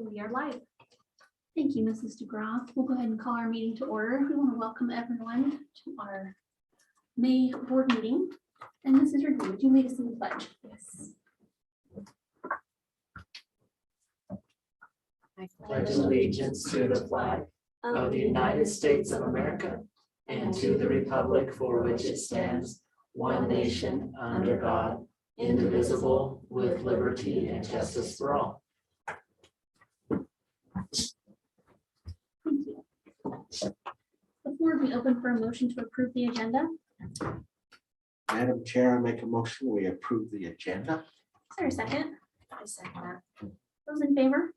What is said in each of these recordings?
We are live. Thank you, Mrs. DeGraff. We'll go ahead and call our meeting to order. We want to welcome everyone to our May board meeting. And Mrs. Rigby, would you lead us in the pledge? Yes. I pledge allegiance to the flag of the United States of America and to the republic for which it stands, one nation, under God, indivisible, with liberty and justice for all. Thank you. The board be open for a motion to approve the agenda. Madam Chair, I make a motion, we approve the agenda. Is there a second? I second that. Those in favor?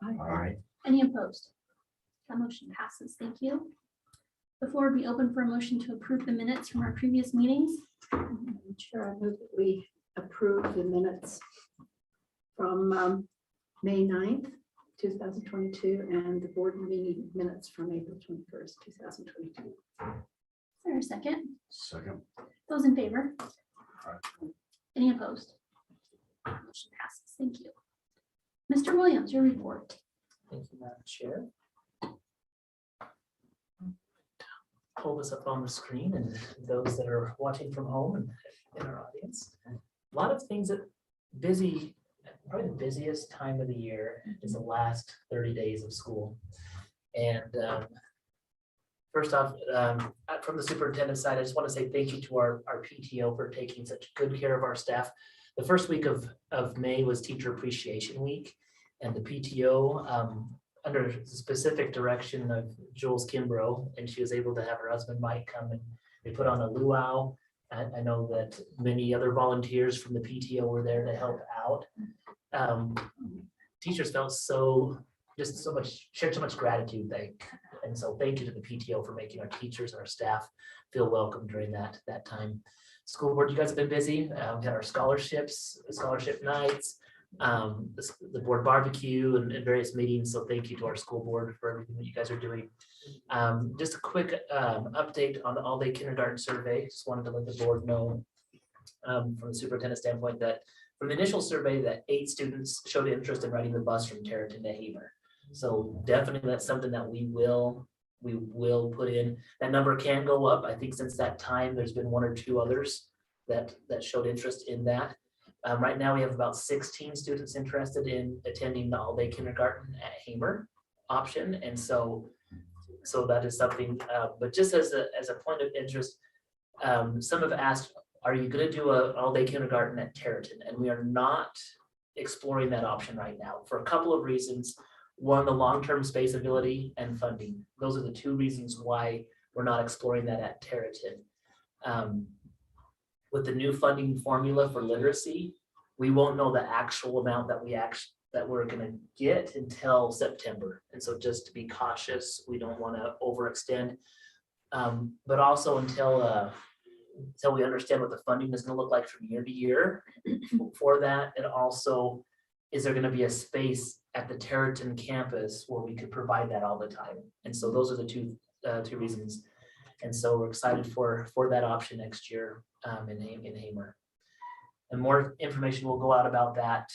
All right. Any opposed? That motion passes. Thank you. The floor be open for a motion to approve the minutes from our previous meetings. Madam Chair, I move that we approve the minutes from May 9th, 2022, and the board meeting minutes from April 21st, 2022. Is there a second? Second. Those in favor? Any opposed? Motion passes. Thank you. Mr. Williams, your report. Thank you, Madam Chair. Pull this up on the screen, and those that are watching from home and in our audience. A lot of things that busy, probably the busiest time of the year is the last 30 days of school. And first off, from the superintendent's side, I just want to say thank you to our PTO for taking such good care of our staff. The first week of May was Teacher Appreciation Week, and the PTO, under the specific direction of Jules Kimbrough, and she was able to have her husband Mike come, and they put on a luau. I know that many other volunteers from the PTO were there to help out. Teachers felt shared so much gratitude, and so thank you to the PTO for making our teachers and our staff feel welcome during that time. School board, you guys have been busy. We had our scholarship nights, the board barbecue, and various meetings. So thank you to our school board for everything that you guys are doing. Just a quick update on the all-day kindergarten survey. Just wanted to let the board know from the superintendent standpoint that from the initial survey that 8 students showed interest in riding the bus from Tarleton to Hamer. So definitely that's something that we will put in. That number can go up. I think since that time, there's been 1 or 2 others that showed interest in that. Right now, we have about 16 students interested in attending the all-day kindergarten at Hamer option, and so that is something. But just as a point of interest, some have asked, "Are you going to do an all-day kindergarten at Tarleton?" And we are not exploring that option right now for a couple of reasons. One, the long-term space ability and funding. Those are the 2 reasons why we're not exploring that at Tarleton. With the new funding formula for literacy, we won't know the actual amount that we're going to get until September. And so just to be cautious, we don't want to overextend, but also until we understand what the funding is going to look like from year to year for that. And also, is there going to be a space at the Tarleton campus where we could provide that all the time? And so those are the two reasons. And so we're excited for that option next year in Hamer. And more information will go out about that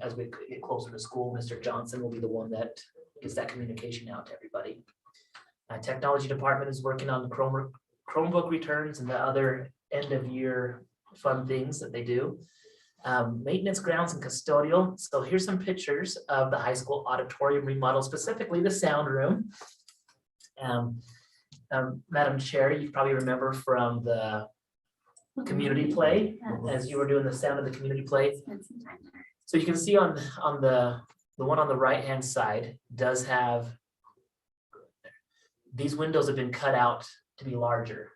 as we get closer to school. Mr. Johnson will be the one that gets that communication out to everybody. Technology department is working on the Chromebook returns and the other end of year fun things that they do. Maintenance, grounds, and custodial. So here's some pictures of the high school auditorium remodel, specifically the sound room. Madam Chair, you probably remember from the community play, as you were doing the sound of the community play. So you can see on the one on the right hand side does have, these windows have been cut out to be larger.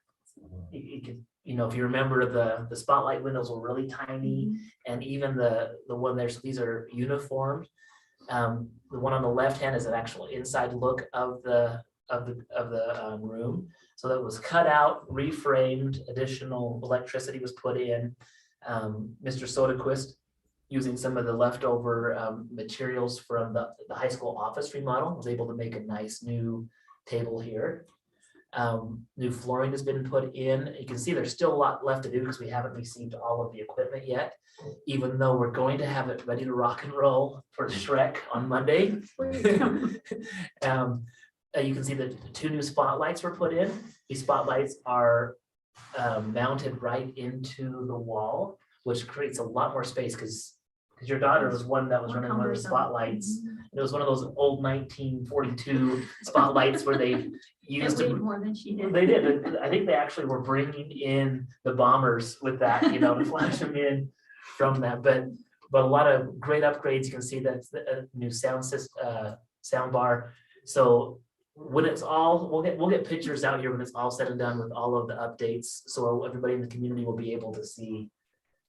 If you remember, the spotlight windows were really tiny, and even the one there, so these are uniformed. The one on the left hand is an actual inside look of the room. So that was cut out, reframed, additional electricity was put in. Mr. Soderquist, using some of the leftover materials from the high school office remodel, was able to make a nice new table here. New flooring has been put in. You can see there's still a lot left to do because we haven't received all of the equipment yet, even though we're going to have it ready to rock and roll for Shrek on Monday. You can see the 2 new spotlights were put in. These spotlights are mounted right into the wall, which creates a lot more space because your daughter was one that was More running one of the cumbersome. spotlights. It was one of those old 1942 spotlights where they It used weighed to. more than she did. They did. I think they actually were bringing in the bombers with that, you know, to flash them in from that. But a lot of great upgrades. You can see that's the new sound system, sound bar. So when it's all, we'll get pictures out here when it's all said and done with all of the updates. So everybody in the community will be able to see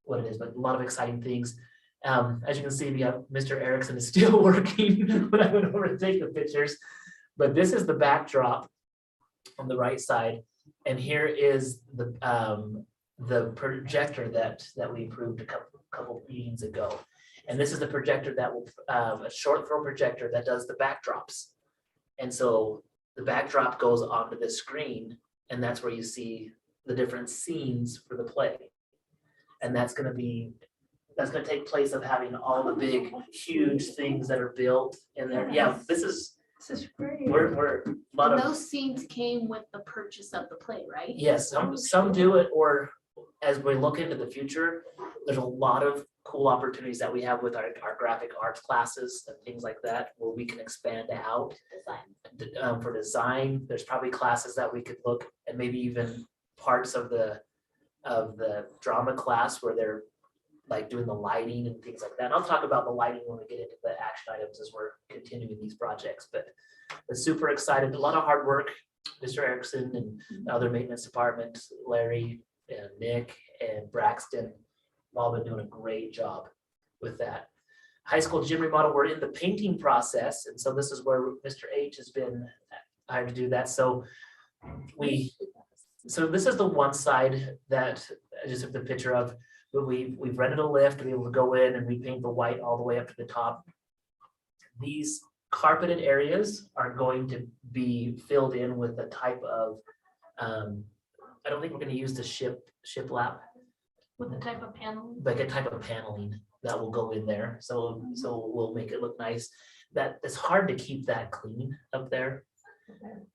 what it is. But a lot of exciting things. As you can see, we have Mr. Erickson is still working when I went over to take the pictures. But this is the backdrop on the right side, and here is the projector that we approved a couple meetings ago. And this is the projector that will a short throw projector that does the backdrops. And so the backdrop goes onto the screen, and that's where you see the different scenes for the play. And that's going to take place of having all the big, huge things that are built in there. Yeah, this is great. we're a lot And of. those scenes came with the purchase of the play, right? Yes, some do it, or as we look into the future, there's a lot of cool opportunities that we have with our graphic arts classes and things like that, where we can expand out for design. There's probably classes that we could look, and maybe even parts of the drama class where they're like doing the lighting and things like that. And I'll talk about the lighting when we get into the action items as we're continuing these projects, but I'm super excited. A lot of hard work. Mr. Erickson and the other maintenance department, Larry and Nick and Braxton, have all been doing a great job with that. High school gym remodel, we're in the painting process. And so this is where Mr. H has been hired to do that. So this is the one side that I just took the picture of, but we've rented a lift to be able to go in and repaint the white all the way up to the top. These carpeted areas are going to be filled in with a type of, I don't think we're going to use the shiplap, With the type of panel. like a type of paneling that will go in there. So we'll make it look nice. That it's hard to keep that clean up there.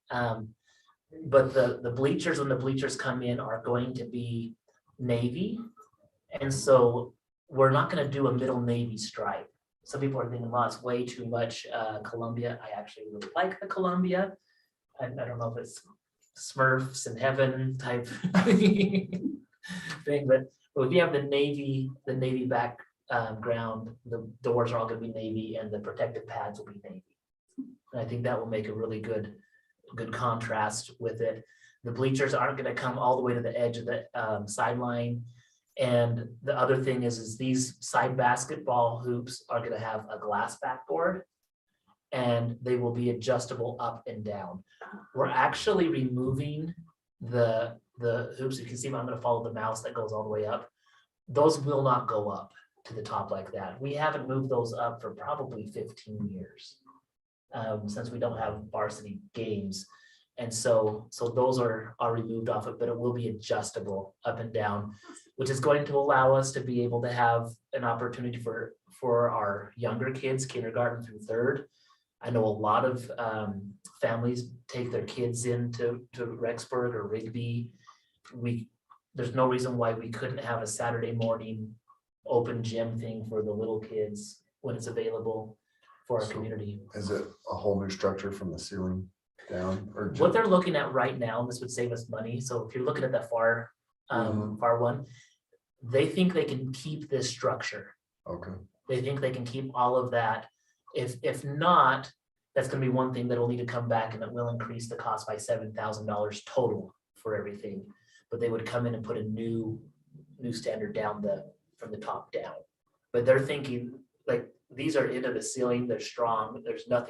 But the bleachers, when the bleachers come in, are going to be navy. And so we're not going to do a middle navy stripe. Some people are thinking, well, it's way too much Columbia. I actually really like the Columbia. I don't know if it's Smurfs in heaven type thing, but if you have the navy background, the doors are all going to be navy, and the protective pads will be navy. And I think that will make a really good contrast with it. The bleachers aren't going to come all the way to the edge of the sideline. And the other thing is these side basketball hoops are going to have a glass backboard, and they will be adjustable up and down. We're actually removing the hoops. You can see I'm going to follow the mouse that goes all the way up. Those will not go up to the top like that. We haven't moved those up for probably 15 years since we don't have varsity games. And so those are removed off it, but it will be adjustable up and down, which is going to allow us to be able to have an opportunity for our younger kids, kindergarten through third. I know a lot of families take their kids into Rexburg or Rigby. There's no reason why we couldn't have a Saturday morning open gym thing for the little kids when it's available for our community. Is it a whole new structure from the ceiling down? Or What they're looking at right now, and this would save us money. So if you're looking at that far one, they think they can keep this structure. Okay. They think they can keep all of that. If not, that's going to be one thing that will need to come back, and it will increase the cost by $7,000 total for everything. But they would come in and put a new standard down from the top down. But they're thinking like these are into the ceiling. They're strong. There's no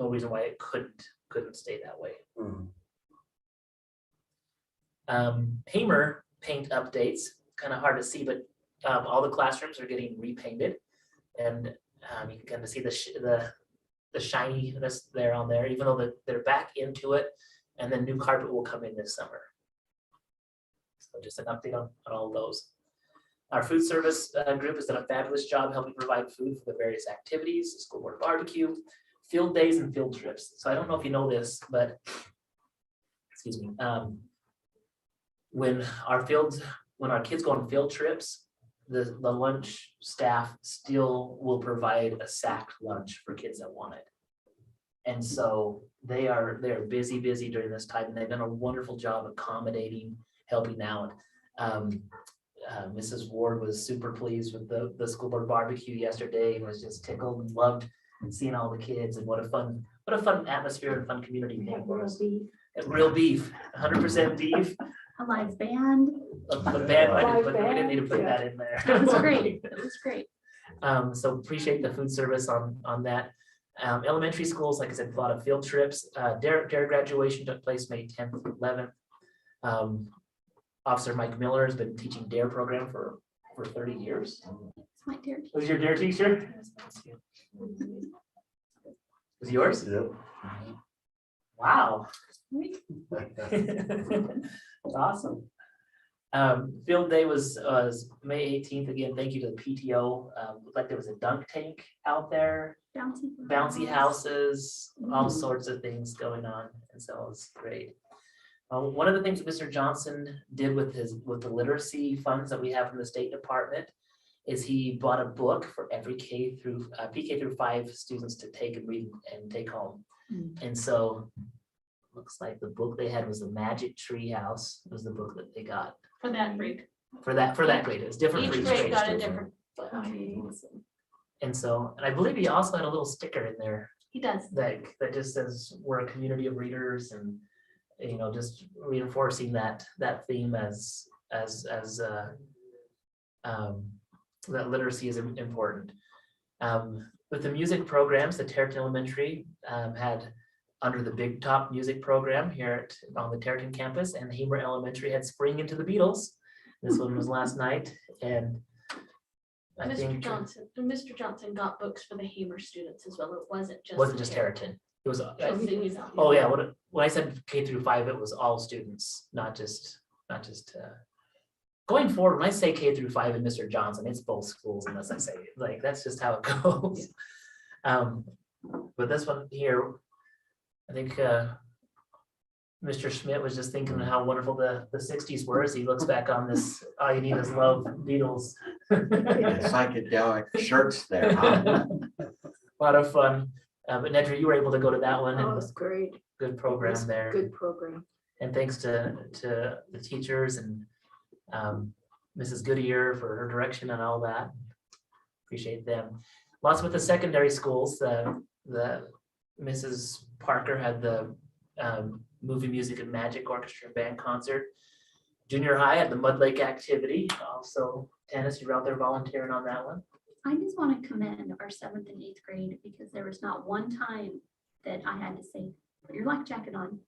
reason why it couldn't stay that way. Hamer paint updates, kind of hard to see, but all the classrooms are getting repainted, and you can kind of see the shininess there on there, even though they're back into it. And then new carpet will come in this summer. So just an update on all of those. Our food service group has done a fabulous job helping provide food for the various activities, the school board barbecue, field days, and field trips. So I don't know if you know this, but excuse me, when our kids go on field trips, the lunch staff still will provide a sacked lunch for kids that want it. And so they're busy during this time, and they've done a wonderful job accommodating, helping out. Mrs. Ward was super pleased with the school board barbecue yesterday, and was just tickled and loved seeing all the kids, and what a fun atmosphere and fun community thing for us. Real beef, 100% beef. A live band. The band, we didn't need to put that in there. It was great. It was great. So appreciate the food service on that. Elementary schools, like I said, a lot of field trips. Dare graduation took place May 10th, 11th. Officer Mike Miller has been teaching DARE program for 30 years. It's my dear. Was your DARE teacher? Was yours? Yep. Wow. Awesome. Field day was May 18th. Again, thank you to the PTO. Looked like there was a dunk tank out there, bouncy houses, all sorts of things going on, and so it was great. One of the things that Mr. Johnson did with the literacy funds that we have from the State Department is he bought a book for every PK through 5 students to take and read and take home. And so looks like the book they had was The Magic Tree House was the book that they got. For that grade. For that grade. It's different for Each each grade grade. got a different. And so, and I believe he also had a little sticker in there He does. that just says we're a community of readers, and just reinforcing that theme as that literacy is important. With the music programs, the Terraton Elementary had under the Big Top music program here on the Terraton campus, and Hamer Elementary had Spring Into the Beatles. This one was last night, and I think Mr. Johnson got books for the Hamer students as well. It wasn't just Terraton. It was. Terraton. Oh yeah, when I said K through 5, it was all students, not just. Going forward, when I say K through 5 and Mr. Johnson, it's both schools, unless I say like that's just how it goes. But this one here, I think Mr. Schmidt was just thinking how wonderful the 60s were as he looks back on this. All you need is love, Beatles. Psychedelic shirts there, huh? A lot of fun. But Nedra, you were able to go to that one. Oh, And it was great. good program It was there. Good program. And thanks to the teachers and Mrs. Goodyear for her direction and all that. Appreciate them. Lots with the secondary schools. The Mrs. Parker had the movie, music, and magic orchestra band concert. Junior high had the Mud Lake activity. Also, tennis, you were out there volunteering on that one. I just want to commend our 7th and 8th grade because there was not one time that I had to say, put your life jacket on.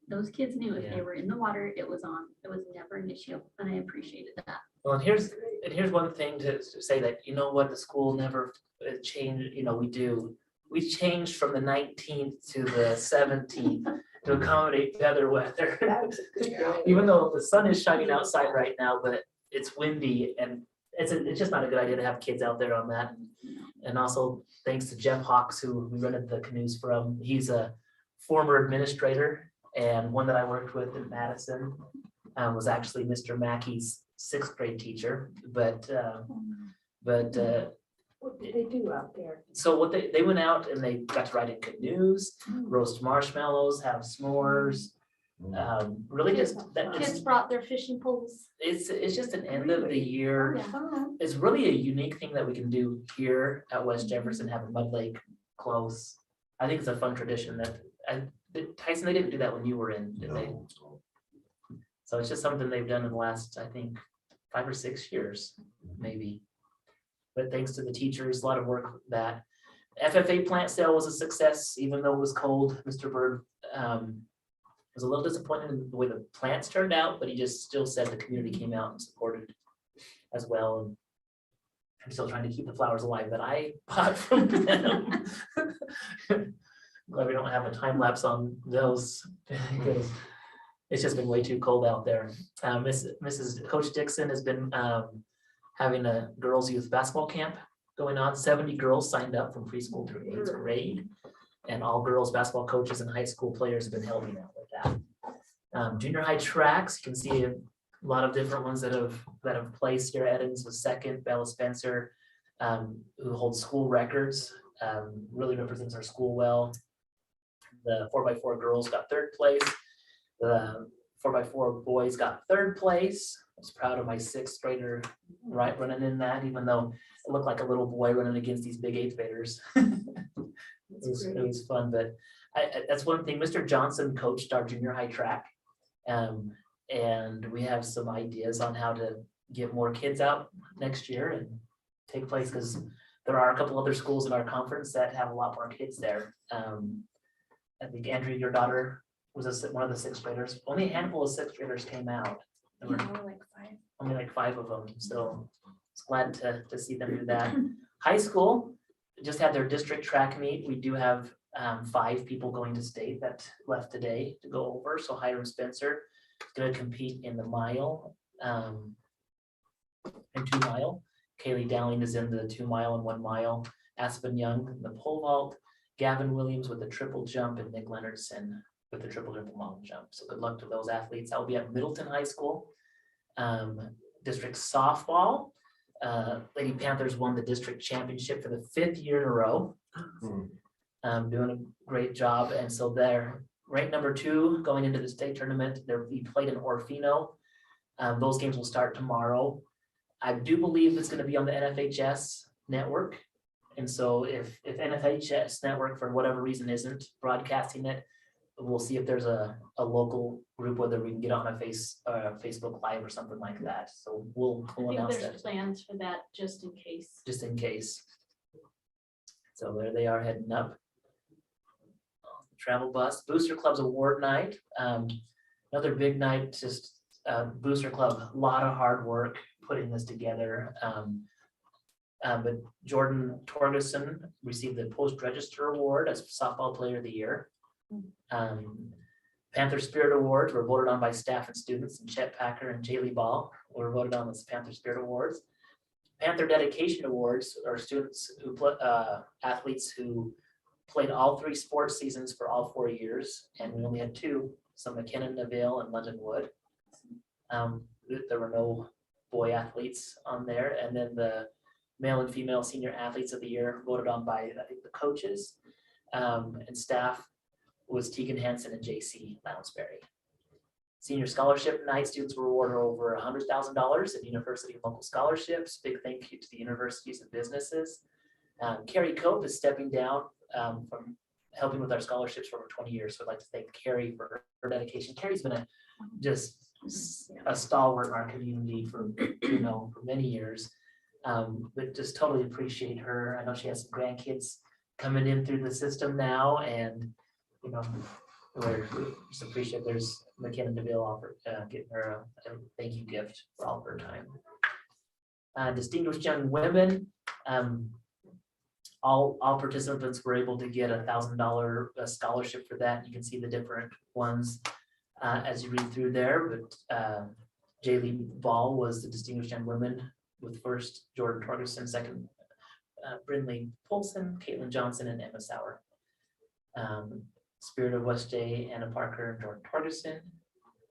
Those kids knew if they were in the water, it was on. It was never an issue, and I appreciated that. Well, and here's one thing to say that, the school never changed, we changed from the 19th to the 17th to accommodate better weather. Even though the sun is shining outside right now, but it's windy, and it's just not a good idea to have kids out there on that. And also thanks to Jeff Hawks, who we rented the canoes from. He's a former administrator, and one that I worked with in Madison was actually Mr. Mackey's 6th grade teacher. But What did they do out there? so what they went out and they got to ride in canoes, roast marshmallows, have s'mores. Really Kids brought their fishing poles. it's just an end of the year. It's really a unique thing that we can do here at West Jefferson, have a Mud Lake close. I think it's a fun tradition Tyson, they didn't do that when you were in, did they? No. So it's just something they've done in the last, I think, 5 or 6 years, maybe. But thanks to the teachers, a lot of work with that. FFA plant sale was a success, even though it was cold. Mr. Bird was a little disappointed in the way the plants turned out, but he just still said the community came out and supported as well. And I'm still trying to keep the flowers alive that I bought from them. Glad we don't have a time lapse on those because it's just been way too cold out there. Mrs. Coach Dixon has been having a girls' youth basketball camp going on. 70 girls signed up from preschool through 8th grade. And all girls basketball coaches and high school players have been helping out with that. Junior high tracks, you can see a lot of different ones that have placed. Sarah Edens was second. Bella Spencer, who holds school records, really represents our school well. The 4x4 girls got 3rd place. The 4x4 boys got 3rd place. I was proud of my 6th grader running in that, even though it looked like a little boy running against these big 8th graders. It was fun, but that's one thing. Mr. Johnson coached our junior high track, and we have some ideas on how to get more kids out next year and take place, because there are a couple other schools in our conference that have a lot more kids there. I think Andrea, your daughter, was one of the 6th graders. Only a handful of 6th graders came out. There were only like 5 of them. So it's glad to see them do that. High school just had their district track meet. We do have 5 people going to state that left today to go over. So Hiram Spencer is going to compete in the mile and 2 mile. Kaylee Dowling is in the 2 mile and 1 mile. Aspen Young in the pole vault. Gavin Williams with the triple jump, and Nick Leonardson with the triple long jump. So good luck to those athletes. I'll be at Middleton High School. District softball. Lady Panthers won the district championship for the 5th year in a row. Doing a great job. And so they're ranked number 2 going into the state tournament. We played in Orfino. Those games will start tomorrow. I do believe it's going to be on the NFHS network. And so if NFHS network for whatever reason isn't broadcasting it, we'll see if there's a local group, whether we can get on a Facebook Live or something like that. So we'll announce that. There's plans for that just in case. Just in case. So there they are heading up. Travel bus, Booster Club's award night. Another big night, just Booster Club, a lot of hard work putting this together. But Jordan Torgerson received the Post Register Award as Softball Player of the Year. Panther Spirit Awards were voted on by staff and students, and Chet Packer and Jaylee Ball were voted on as Panther Spirit Awards. Panther Dedication Awards are students who athletes who played all 3 sports seasons for all 4 years, and we only had 2, so McKinnon, Neville, and London Wood. There were no boy athletes on there, and then the male and female senior athletes of the year voted on by, I think, the coaches and staff was Tegan Hansen and JC Lounsbury. Senior scholarship night, students were awarded over $100,000 in university and local scholarships. Big thank you to the universities and businesses. Carrie Cope is stepping down from helping with our scholarships for over 20 years. So I'd like to thank Carrie for her dedication. Carrie's been just a stalwart in our community for many years. But just totally appreciate her. I know she has some grandkids coming in through the system now, and we just appreciate there's McKinnon DeVille offered getting her a thank you gift for all of her time. Distinguished young women, all participants were able to get $1,000 scholarship for that. You can see the different ones as you read through there, but Jaylee Ball was the distinguished young woman, with first Jordan Torgerson, second Brindley Polson, Caitlin Johnson, and Emma Sauer. Spirit of West J, Anna Parker, and Jordan Torgerson.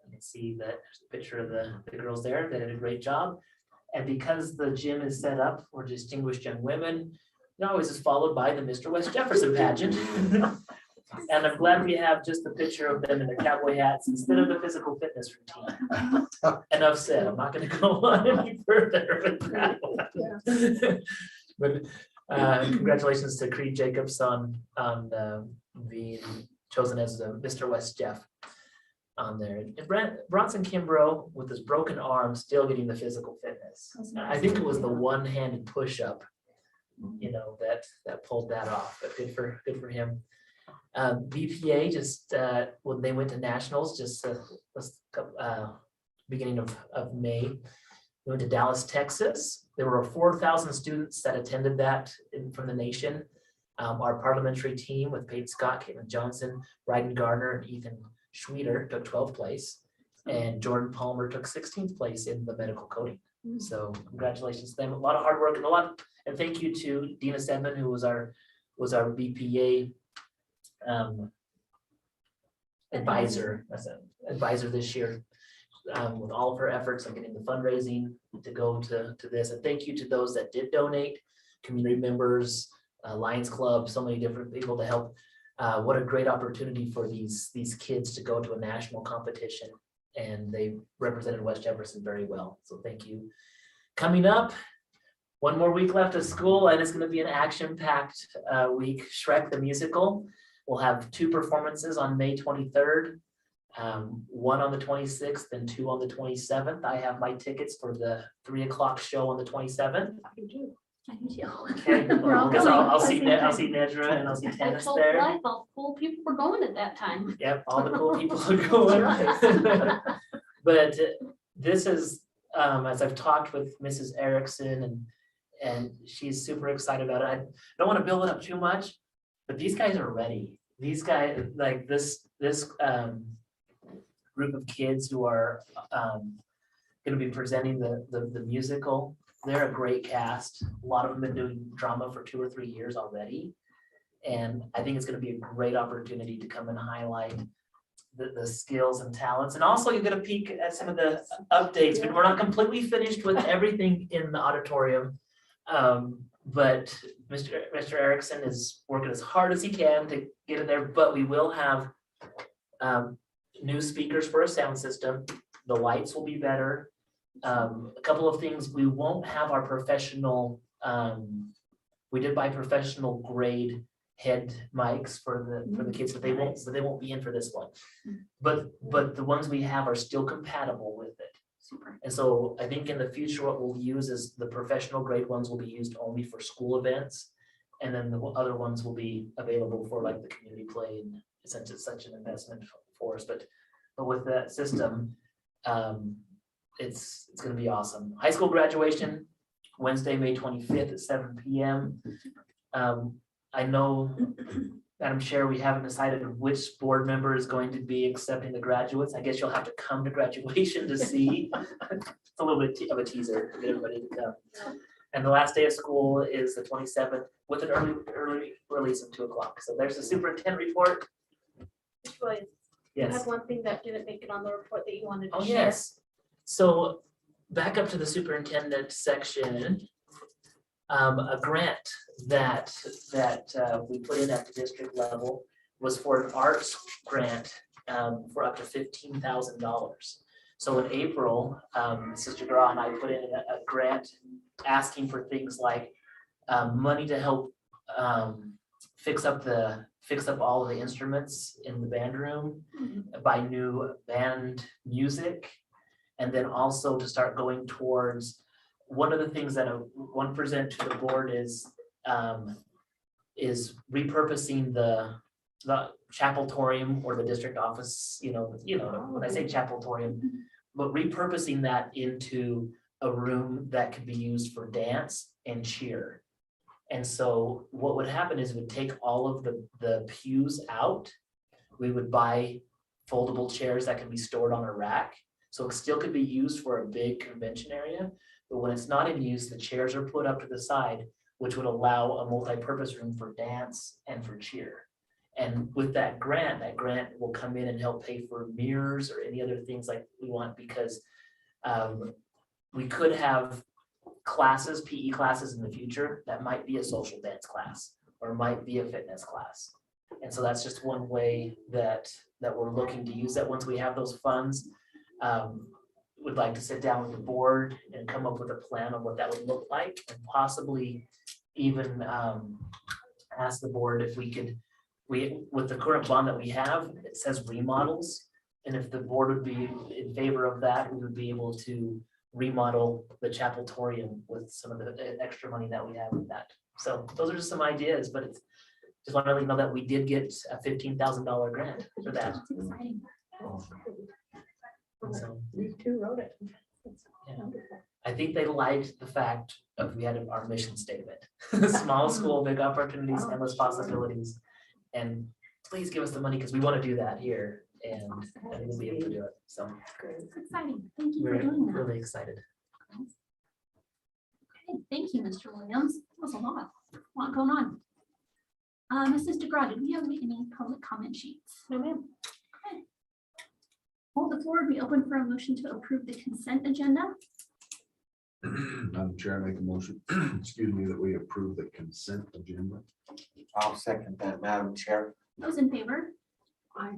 You can see that picture of the girls there. They did a great job. And because the gym is set up for distinguished young women, it always is followed by the Mr. West Jefferson pageant. And I'm glad we have just the picture of them in their cowboy hats instead of the physical fitness routine. Enough said. I'm not going to go on any further with that. But congratulations to Creed Jacobs on being chosen as the Mr. West Jeff on there. And Bronson Kimbrough with his broken arm still getting the physical fitness. I think it was the one-handed push-up, that pulled that off. But good for him. BPA just when they went to nationals just beginning of May, we went to Dallas, Texas. There were 4,000 students that attended that from the nation. Our parliamentary team with Paige Scott, Caitlin Johnson, Ryden Gardner, and Ethan Schweeder took 12th place. And Jordan Palmer took 16th place in the medical coding. So congratulations to them. A lot of hard work and thank you to Dina Sedman, who was our BPA advisor this year, with all of her efforts on getting the fundraising to go to this. And thank you to those that did donate, community members, Lions Club, so many different people to help. What a great opportunity for these kids to go to a national competition, and they represented West Jefferson very well. So thank you. Coming up, one more week left of school, and it's going to be an action-packed week. Shrek the Musical. We'll have 2 performances on May 23rd, one on the 26th and 2 on the 27th. I have my tickets for the 3 o'clock show on the 27th. I do too. Okay, We're all because going. I'll see Nedra and I'll see I Tannis told there. life, all cool people were going at that time. Yep, all the cool people are going. But this is, as I've talked with Mrs. Erickson and she's super excited about it. I don't want to build it up too much, but these guys are ready. These guys, like this group of kids who are going to be presenting the musical, they're a great cast. A lot of them have been doing drama for 2 or 3 years already. And I think it's going to be a great opportunity to come and highlight the skills and talents. And also you get a peek at some of the updates, but we're not completely finished with everything in the auditorium. But Mr. Erickson is working as hard as he can to get it there, but we will have new speakers for a sound system. The lights will be better. A couple of things, we won't have our professional, we did buy professional grade head mics for the kids, but they won't be in for this one. But the ones we have are still compatible with it. Super. And so I think in the future, what we'll use is the professional grade ones will be used only for school events. And then the other ones will be available for like the community play, and since it's such an investment for us. But with that system, it's going to be awesome. High school graduation, Wednesday, May 25th at 7 p.m. I know, Madam Chair, we haven't decided which board member is going to be accepting the graduates. I guess you'll have to come to graduation to see. It's a little bit of a teaser to get everybody to come. And the last day of school is the 27th with an early release of 2 o'clock. So there's the superintendent report. Troy, you had Yes. one thing that didn't make it on the report that you wanted to Oh, share. yes. So back up to the superintendent section. A grant that we put in at the district level was for an arts grant for up to $15,000. So in April, Sister Gra and I put in a grant asking for things like money to help fix up all of the instruments in the band room, buy new band music, and then also to start going towards one of the things that I want to present to the board is repurposing the chapeltorium or the district office, you know, when I say chapeltorium, but repurposing that into a room that could be used for dance and cheer. And so what would happen is we'd take all of the pews out. We would buy foldable chairs that can be stored on a rack. So it still could be used for a big convention area. But when it's not in use, the chairs are put up to the side, which would allow a multi-purpose room for dance and for cheer. And with that grant will come in and help pay for mirrors or any other things like we want, because we could have classes, PE classes in the future that might be a social dance class or might be a fitness class. And so that's just one way that we're looking to use that. Once we have those funds, would like to sit down with the board and come up with a plan of what that would look like, and possibly even ask the board if with the current bond that we have, it says remodels. And if the board would be in favor of that, we would be able to remodel the chapeltorium with some of the extra money that we have with that. So those are just some ideas, but it's just want to let you know that we did get a $15,000 grant for that. That's exciting. So We too wrote it. Yeah. I think they liked the fact of we had our mission statement. Small school, big opportunities, endless possibilities. And please give us the money because we want to do that here and we'll be able to do it. So It's exciting. Thank you for we're doing that. really excited. Okay, thank you, Mr. Williams. That was a lot going on. Mrs. DeGraw, did we have any public comment sheets? No, ma'am. Okay. Well, the floor would be open for a motion to approve the consent agenda. Madam Chair, I make a motion, excuse me, that we approve the consent agenda. I'll second that, Madam Chair. Those in favor? Aye.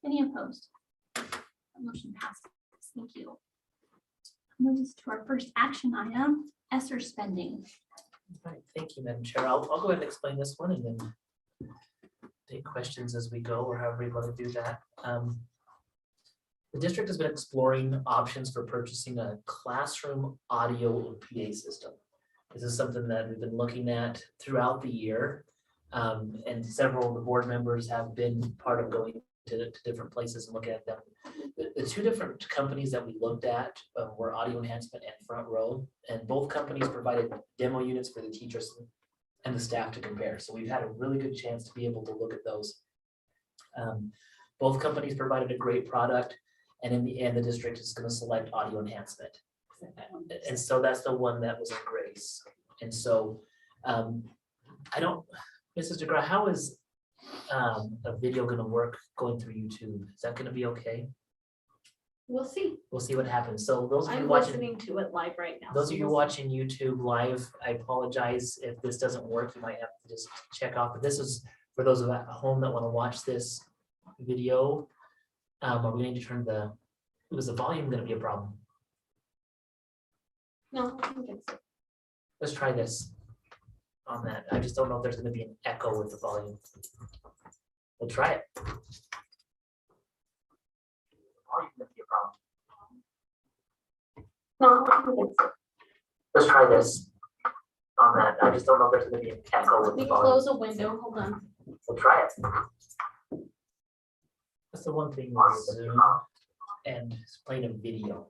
Any opposed? That motion passes. Thank you. Moves us to our first action item, Esr spending. All right, thank you, Madam Chair. I'll go ahead and explain this one and then take questions as we go or however you want to do that. The district has been exploring options for purchasing a classroom audio or PA system. This is something that we've been looking at throughout the year. And several of the board members have been part of going to different places and looking at them. The two different companies that we looked at were Audio Enhancement and Front Row, and both companies provided demo units for the teachers and the staff to compare. So we've had a really good chance to be able to look at those. Both companies provided a great product, and in the end, the district is going to select Audio Enhancement. And so that's the one that was in Grace. And so I don't, Mrs. DeGraw, how is a video going to work going through YouTube? Is that going to be okay? We'll see. We'll see what happens. So those of you I'm watching, listening to it live right now. those so of you we'll see. watching YouTube live, I apologize if this doesn't work. You might have to just check off. But this is for those of at home that want to watch this video. Are we going to turn was the volume going to be a problem? No, I don't think so. Let's try this on that. I just don't know if there's going to be an echo with the volume. We'll try it. Volume going to be a problem. No, I don't think so. Let's try this on that. I just don't know if there's going to be an echo with Let the me volume. close a window. Hold on. We'll try it. That's the one thing with Zoom and playing a video.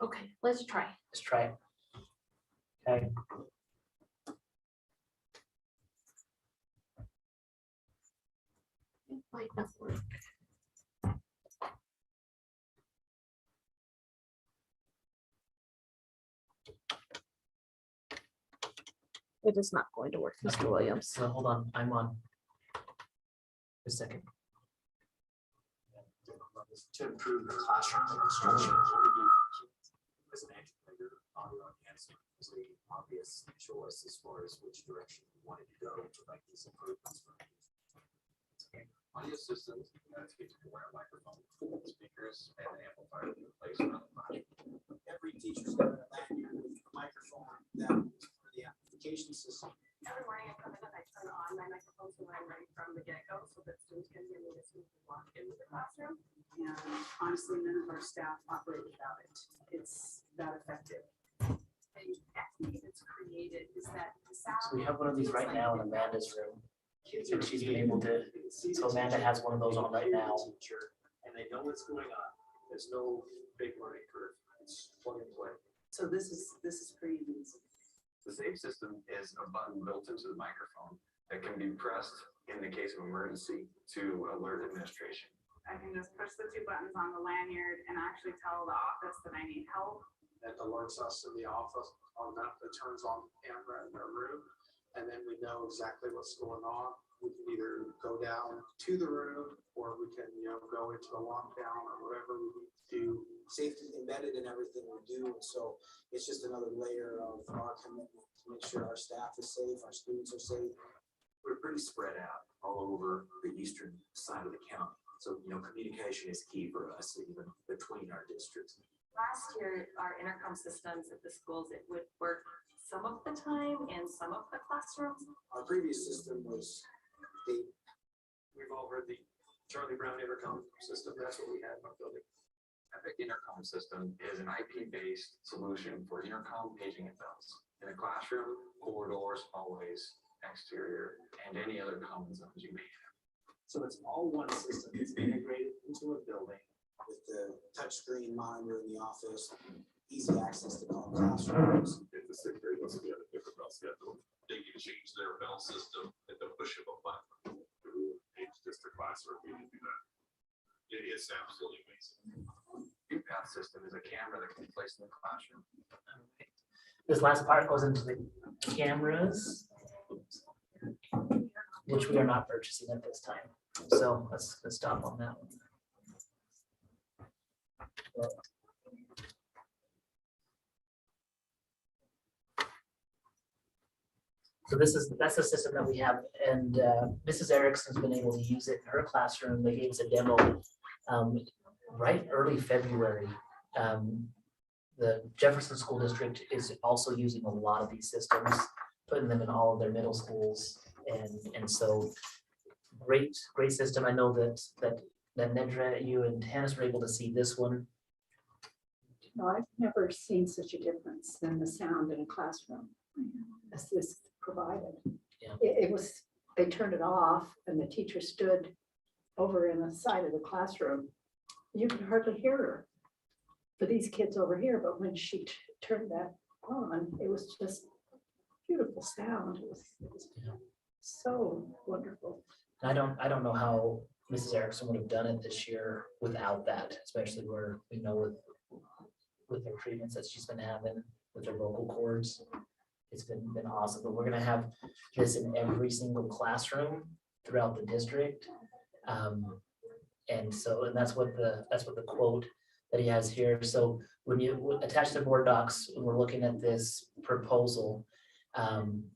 Okay, let's try. Let's try it. Okay. It might not work. It is not going to work, Mr. Williams. So hold on, I'm on. Just a second. To improve the classroom instruction. As an educator, audio enhancement is the obvious choice as far as which direction we wanted to go to make these improvements. Audio systems, to get to wear a microphone, speakers, and an amplifier to replace around the classroom. Every teacher's got a lanyard with a microphone that is for the amplification system. Every morning I come in and I turn on my microphone so that I'm ready from the get-go so that students can hear me as soon as they walk into the classroom. And honestly, none of our staff operate without it. It's that effective. And actually, it's created is that the sound. So we have one of these right now in Amanda's room. And she's been able to, so Amanda has one of those on right now. And they know what's going on. There's no big learning curve. It's plug and play. So this is pretty easy. The save system is a button built into the microphone that can be pressed in the case of emergency to alert administration. I can just push the two buttons on the lanyard and actually tell the office that I need help. That alerts us in the office on that turns on camera in their room. And then we know exactly what's going on. We can either go down to the room or we can, go into the lockdown or whatever we need to do. Safety embedded in everything we do. And so it's just another layer of our commitment to make sure our staff is safe, our students are safe. We're pretty spread out all over the eastern side of the county. So, communication is key for us, even between our districts. Last year, our intercom systems at the schools, it would work some of the time in some of the classrooms. Our previous system was We've all heard the Charlie Brown intercom system. That's what we had in our building. Epic Intercom System is an IP-based solution for intercom paging and bells in a classroom, corridors, hallways, exterior, and any other common zones you may have. So it's all one system. It's integrated into a building with the touchscreen monitor in the office, easy access to all classrooms. If the sixth grade wants to be on a different bell schedule, they can change their bell system at the push of a button. It's just a classroom, we can do that. It's absolutely amazing. UPath system is a camera that can be placed in the classroom. This last part goes into the cameras, which we are not purchasing at this time. So let's stop on that one. So that's the system that we have, and Mrs. Erickson's been able to use it in her classroom. They gave us a demo right early February. The Jefferson School District is also using a lot of these systems, putting them in all of their middle schools, and so great system. I know that Nedra, you and Hannes were able to see this one. No, I've never seen such a difference in the sound in a classroom as this provided. Yeah. It was, they turned it off and the teacher stood over in the side of the classroom. You could hardly hear her for these kids over here, but when she turned that on, it was just beautiful sound. It was so wonderful. I don't know how Mrs. Erickson would have done it this year without that, especially where we know with her treatments that she's been having with her vocal cords. It's been awesome, but we're gonna have this in every single classroom throughout the district. And that's what the quote that he has here. So when you attach the board docs, when we're looking at this proposal,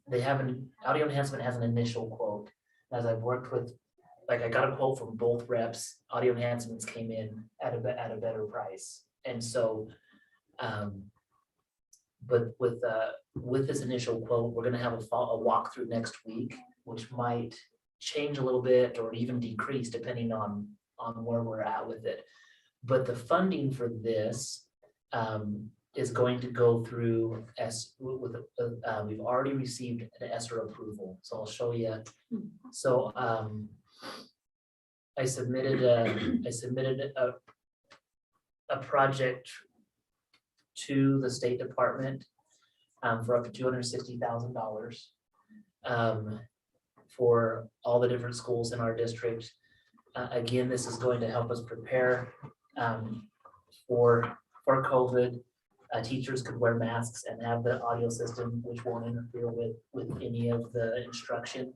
they have Audio Enhancement has an initial quote. As I've worked with, like I got a quote from both reps, Audio Enhancements came in at a better price. And so, but with this initial quote, we're gonna have a walkthrough next week, which might change a little bit or even decrease depending on where we're at with it. But the funding for this is going to go through we've already received an Esr approval. So I'll show you. So I submitted a project to the State Department for up to $260,000 for all the different schools in our district. Again, this is going to help us prepare for COVID. Teachers could wear masks and have the audio system, which won't interfere with any of the instruction.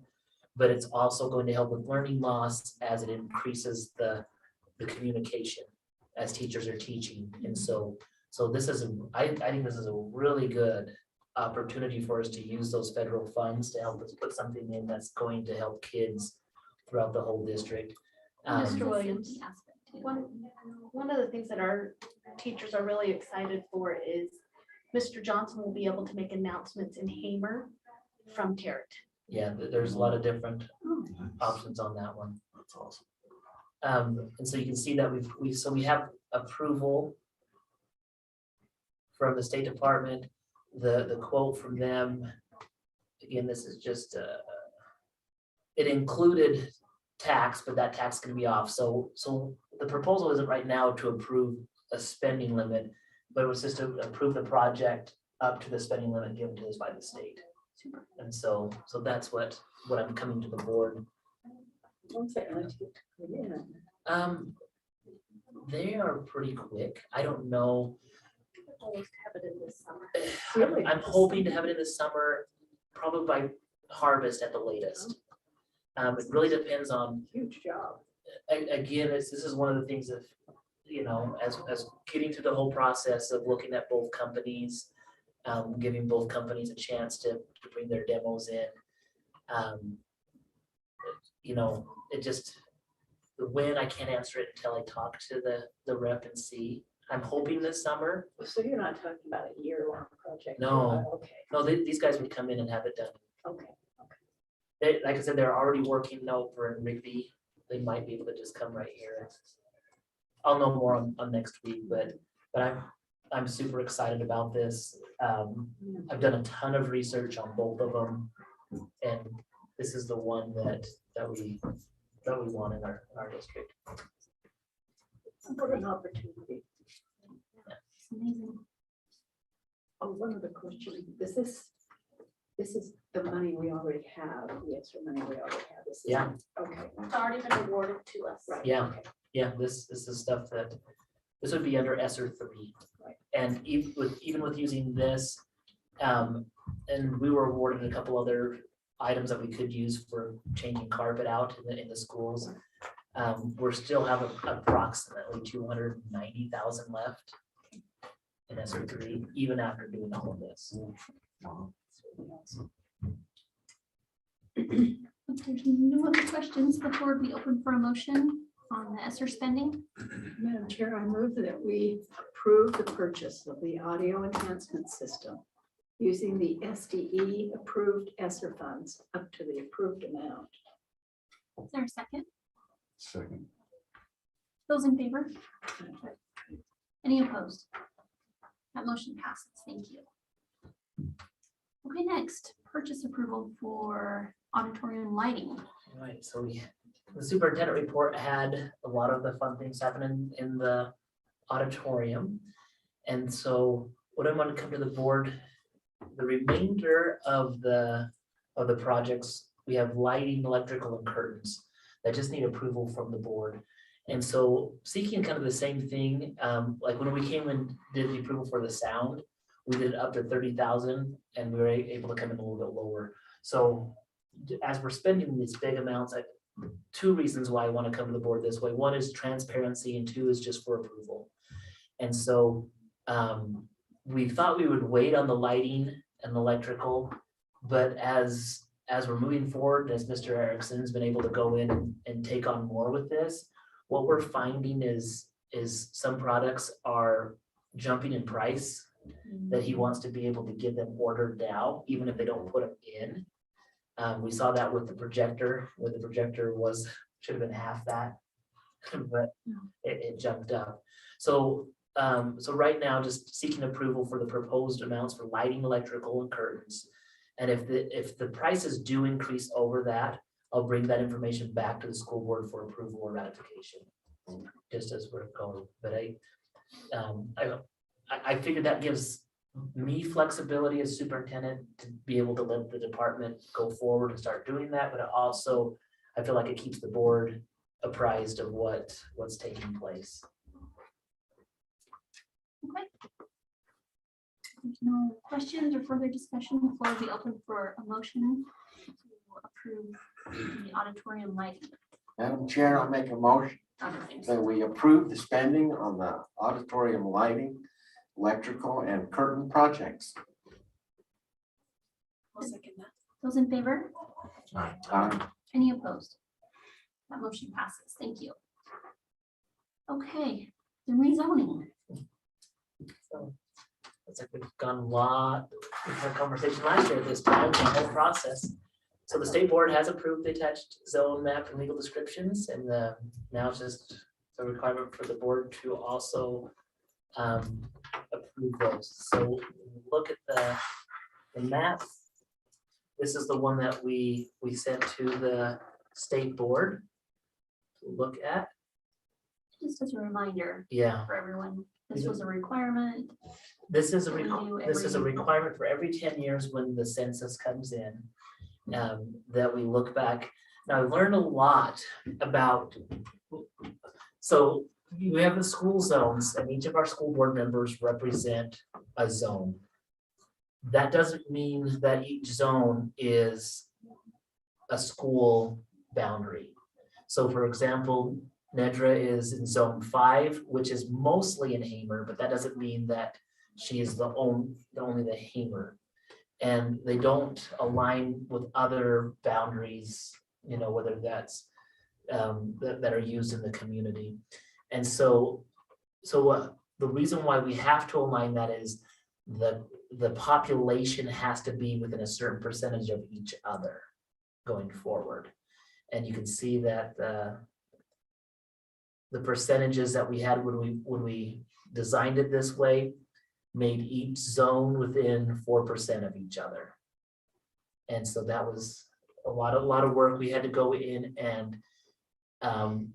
But it's also going to help with learning loss as it increases the communication as teachers are teaching. And so this is, I think this is a really good opportunity for us to use those federal funds to help us put something in that's going to help kids throughout the whole district. Mr. Williams, Safety aspect too. one of the things that our teachers are really excited for is Mr. Johnson will be able to make announcements in Hamer from Tarrant. Yeah, there's a lot of different options on that one. That's awesome. And so you can see that we have approval from the State Department, the quote from them. Again, this is just it included tax, but that tax can be off. So the proposal isn't right now to approve a spending limit, but it was just to approve the project up to the spending limit given to us by the state. Super. And so that's what I'm coming to the board. They are pretty quick. I don't know. Almost have it in this summer. Really? I'm hoping to have it in the summer, probably by harvest at the latest. It really depends on, Huge job. again, this is one of the things of, as getting through the whole process of looking at both companies, giving both companies a chance to bring their demos in. It just, when I can't answer it until I talk to the rep and see. I'm hoping this summer. So you're not talking about a year-long project? No. Okay, No, these guys would come in and have it done. okay. Like I said, they're already working over in Rigby. They might be able to just come right here. I'll know more on next week, but I'm super excited about this. I've done a ton of research on both of them, and this is the one that that we want in our district. What an opportunity. It's amazing. Oh, one other question. This is the money we already have, the extra money we already have. This is- Yeah. Okay. It's already been awarded to us. Right. Yeah. okay. Yeah, this is stuff that, this would be under ESER 3. Right. And even with using this, and we were awarded a couple other items that we could use for changing carpet out in the schools. We're still have approximately 290,000 left in ESER 3, even after doing all of this. Wow. If there's no other questions, the floor would be open for a motion on the ESER spending. Madam Chair, I move that we approve the purchase of the audio enhancement system using the SDE approved ESSER funds up to the approved amount. Is there a second? Second. Those in favor? Any opposed? That motion passes. Thank you. Okay, next, purchase approval for auditorium lighting. All right, so the superintendent report had a lot of the fun things happening in the auditorium. And so what I'm going to come to the board, the remainder of the projects, we have lighting, electrical, and curtains that just need approval from the board. And so seeking kind of the same thing, like when we came and did the approval for the sound, we did it up to 30,000 and we were able to come in a little bit lower. So as we're spending these big amounts, two reasons why I want to come to the board this way. One is transparency and two is just for approval. And so we thought we would wait on the lighting and electrical, but as we're moving forward, as Mr. Erickson's been able to go in and take on more with this, what we're finding is some products are jumping in price that he wants to be able to get them ordered now, even if they don't put them in. We saw that with the projector, where the projector should have been half that, but it jumped up. So right now, just seeking approval for the proposed amounts for lighting, electrical, and curtains. And if the prices do increase over that, I'll bring that information back to the school board for approval or ratification, just as we're going. But I figured that gives me flexibility as superintendent to be able to let the department go forward and start doing that, but it also, I feel like it keeps the board apprised of what's taking place. Okay. There's no questions or further discussion. The floor will be open for a motion to approve the auditorium lighting. Madam Chair, I'll make a motion that we approve the spending on the auditorium lighting, electrical, and curtain projects. I'll second that. Those in favor? Aye. Any opposed? That motion passes. Thank you. Okay, the rezoning. So it's like we've gone a lot, we've had a conversation last year at this time, the whole process. So the state board has approved the attached zone map and legal descriptions, and now it's just the requirement for the board to also approve those. So look at the map. This is the one that we sent to the state board to look at. Just as a reminder Yeah. for everyone, this was a requirement. This is a We do every- requirement for every 10 years when the census comes in, that we look back. Now, I learned a lot about, so we have the school zones and each of our school board members represent a zone. That doesn't mean that each zone is a school boundary. So for example, Nedra is in zone 5, which is mostly in Hamer, but that doesn't mean that she is only the Hamer. And they don't align with other boundaries, whether that's that are used in the community. And so the reason why we have to align that is the population has to be within a certain percentage of each other going forward. And you can see that the percentages that we had when we designed it this way made each zone within 4% of each other. And so that was a lot of work. We had to go in and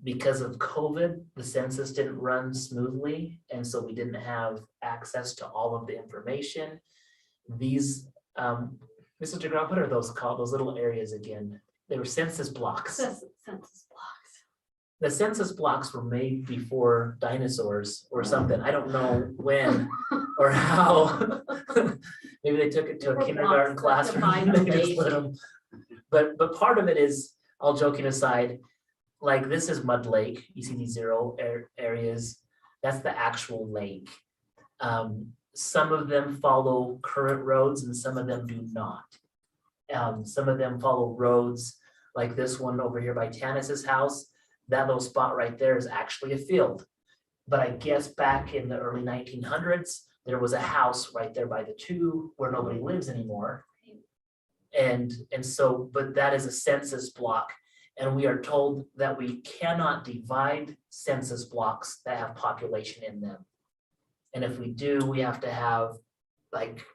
Because of COVID, the census didn't run smoothly, and so we didn't have access to all of the information. These, Mrs. DeGraw, what are those called, those little areas again? They were census blocks. Census blocks. The census blocks were made before dinosaurs or something. I don't know when or how. Maybe they took it to They were a kindergarten blocks that classroom. divide They the just lake. lit 'em. But part of it is, all joking aside, like this is Mud Lake. You see these zero areas. That's the actual lake. Some of them follow current roads and some of them do not. Some of them follow roads like this one over here by Tanis's house. That little spot right there is actually a field. But I guess back in the early 1900s, there was a house right there by the two where nobody lives anymore. And so, but that is a census block. And we are told that we cannot divide census blocks that have population in them. And if we do, we have to have like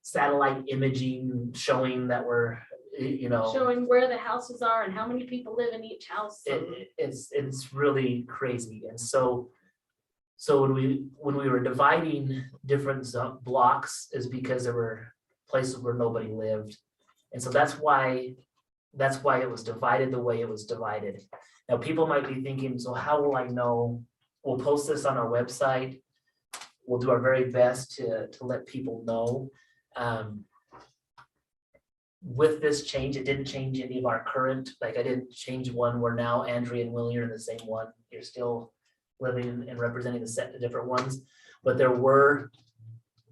satellite imaging showing that we're, Showing where the houses are and how many people live in each house. it's really crazy. And so when we were dividing different blocks is because there were places where nobody lived. And so that's why it was divided the way it was divided. Now, people might be thinking, so how will I know? We'll post this on our website. We'll do our very best to let people know. With this change, it didn't change any of our current, like I didn't change one where now Andrea and Willie are in the same one. You're still living and representing the different ones. But there were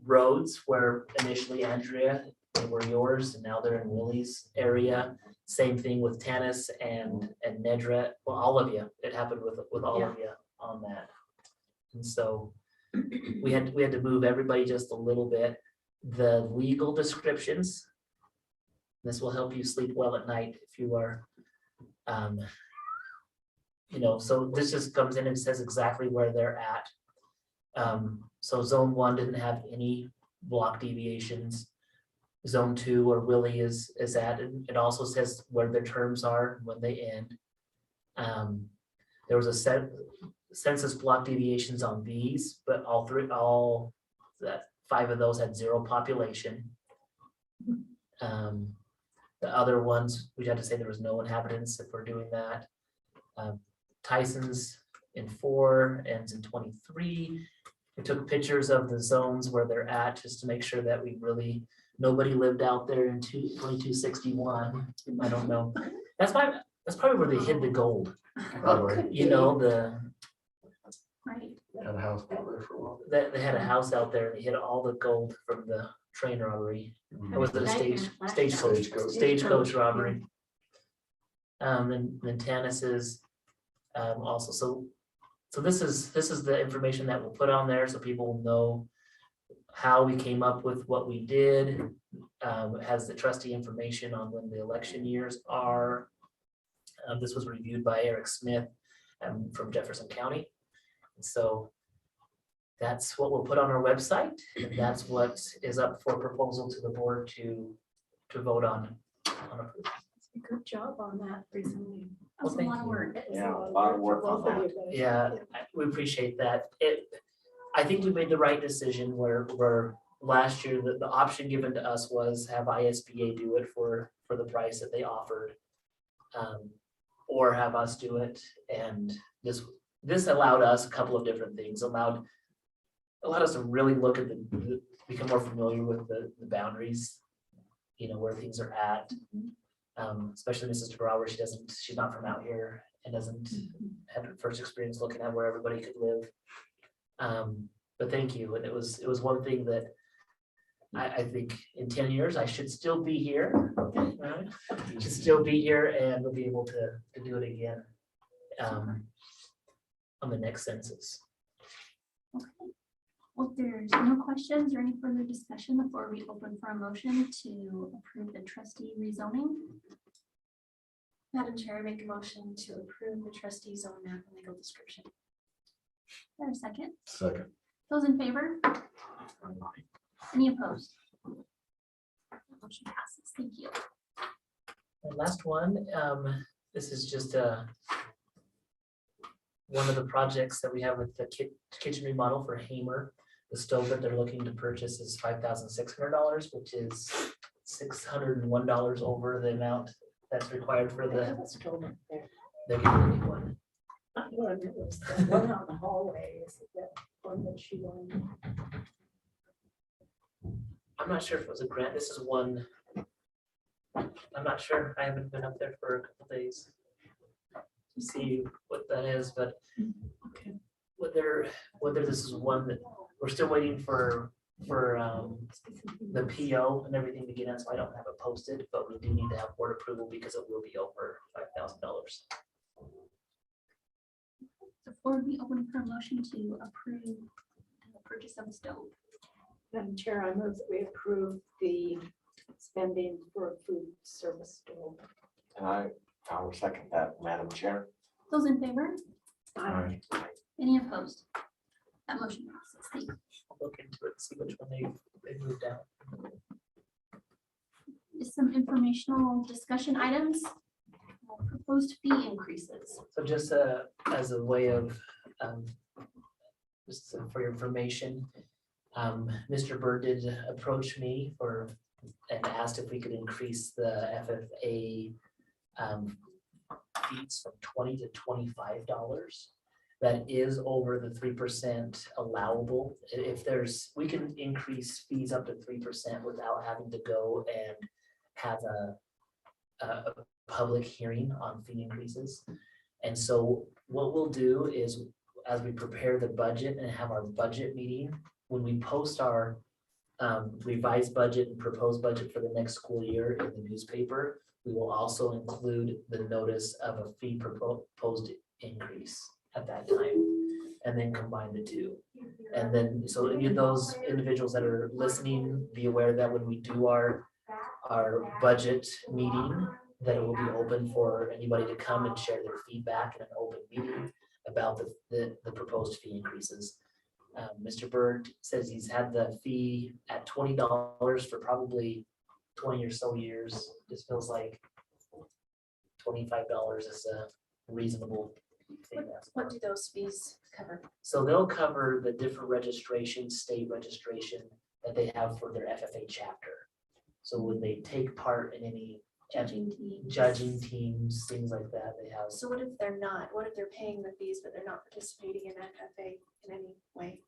roads where initially Andrea, they were yours, and now they're in Willie's area. Same thing with Tanis and Nedra, well, all of you. It happened with all of you on that. And so we had to move everybody just a little bit. The legal descriptions, this will help you sleep well at night if you are, so this just comes in and says exactly where they're at. So zone 1 didn't have any block deviations. Zone 2, where Willie is at, and it also says where their terms are when they end. There was a set census block deviations on these, but all 5 of those had 0 population. The other ones, we'd have to say there was no inhabitants if we're doing that. Tyson's in 4, ends in 23. We took pictures of the zones where they're at just to make sure that nobody lived out there in 2261. I don't know. That's probably where they hid the gold. Probably. Right. Had a house out there for a while. They had a house out there and they hid all the gold from the train robbery. It was the stagecoach robbery. Then Tanis's also. So this is the information that we'll put on there so people will know how we came up with what we did. It has the trustee information on when the election years are. This was reviewed by Eric Smith from Jefferson County. So that's what we'll put on our website. And that's what is up for proposal to the board to vote on. Good job on that recently. That was a Well, lot thank of you. work. Yeah, a lot of work on that. Yeah, we appreciate that. I think we made the right decision where last year, the option given to us was have ISBA do it for the price that they offered. Or have us do it. And this allowed us a couple of different things, allowed us to really look at become more familiar with the boundaries, where things are at. Especially Mrs. DeGraw, where she's not from out here and doesn't have her first experience looking at where everybody could live. But thank you. And it was one thing that I think in 10 years, I should still be here. Right? Should still be here and we'll be able to do it again on the next census. Okay. Well, if there's no questions or any further discussion before we open for a motion to approve the trustee rezoning. Madam Chair, I make a motion to approve the trustee zone map and legal description. Is there a second? Second. Those in favor? Any opposed? Motion passes. Thank you. And last one, This is just one of the projects that we have with the kitchen remodel for Hamer. The stove that they're looking to purchase is $5,600, which is $601 over the amount that's required for the. They're getting a new one. One out in the hallway, is that one that she wanted? I'm not sure if it was a grant. This is one. I'm not sure. I haven't been up there for a couple days to see what that is, but whether this is one that we're still waiting for the PO and everything to get in, so I don't have it posted, but we do need to have board approval because it will be over $5,000. Before we open for a motion to approve the purchase of a stove. Madam Chair, I move that we approve the spending for a food service stove. And I will second that, Madam Chair. Those in favor? Aye. Any opposed? That motion passes. Thank you. I'll look into it, see which one they moved out. Just some informational discussion items. Proposed fee increases. So just as a way of, just for your information, Mr. Bird did approach me and asked if we could increase the FFA fees from $20 to $25. That is over the 3% allowable. We can increase fees up to 3% without having to go and have a public hearing on fee increases. And so what we'll do is, as we prepare the budget and have our budget meeting, when we post our revised budget and proposed budget for the next school year in the newspaper, we will also include the notice of a fee proposed increase at that time, and then combine the two. And then, so any of those individuals that are listening, be aware that when we do our budget meeting, that it will be open for anybody to come and share their feedback in an open meeting about the proposed fee increases. Mr. Bird says he's had the fee at $20 for probably 20 or so years. Just feels like $25 is a reasonable thing. What do those fees cover? So they'll cover the different registrations, state registration that they have for their FFA chapter. So when they take part in any judging teams, things like that, they have. So what if they're not? What if they're paying the fees, but they're not participating in FFA in any way?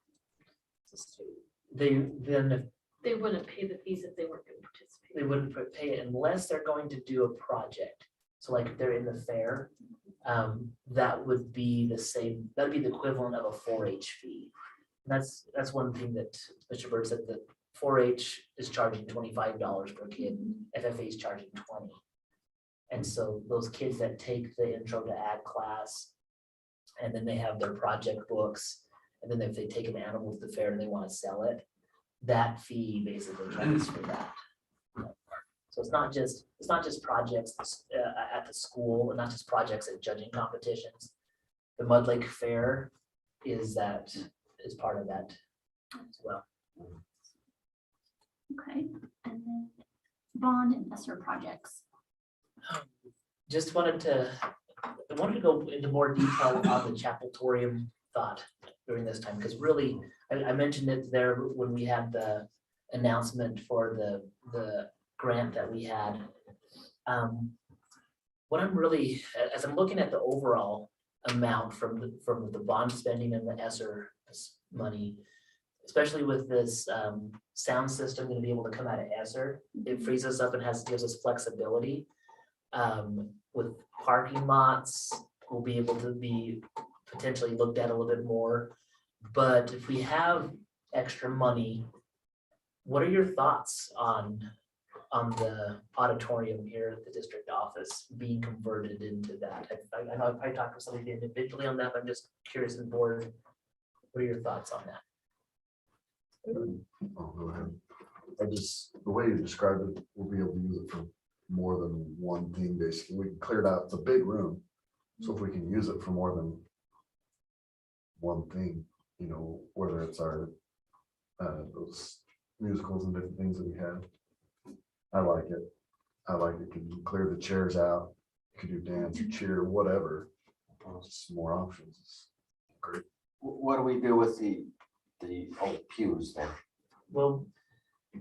They wouldn't pay the fees if they weren't going to participate. They wouldn't pay it unless they're going to do a project. So like if they're in the fair, that would be the same, that'd be the equivalent of a 4-H fee. And that's one thing that Mr. Bird said, that 4-H is charging $25 per kid, FFA is charging $20. And so those kids that take the intro to ag class, and then they have their project books, and then if they take an animal to the fair and they want to sell it, that fee basically counts for that. So it's not just projects at the school, and not just projects at judging competitions. The Mud Lake Fair is part of that as well. Okay, and then bond and Esr projects. Just wanted to go into more detail on the Chapeltorium thought during this time, because really, I mentioned it there when we had the announcement for the grant that we had. What I'm really, as I'm looking at the overall amount from the bond spending and the Esr money, especially with this sound system going to be able to come out of Esr, it frees us up and gives us flexibility. With parking lots, we'll be able to be potentially looked at a little bit more. But if we have extra money, what are your thoughts on the auditorium here at the district office being converted into that? I know I've probably talked to somebody individually on that, but I'm just curious and bored. What are your thoughts on that? I'll go ahead. The way you described it, we'll be able to use it for more than one thing, basically. We can clear it out. It's a big room. So if we can use it for more than one thing, whether it's our those musicals and different things that we have. I like it. Can clear the chairs out, could do dance, cheer, whatever. Just more options. Great. What do we do with the old pews then? Well,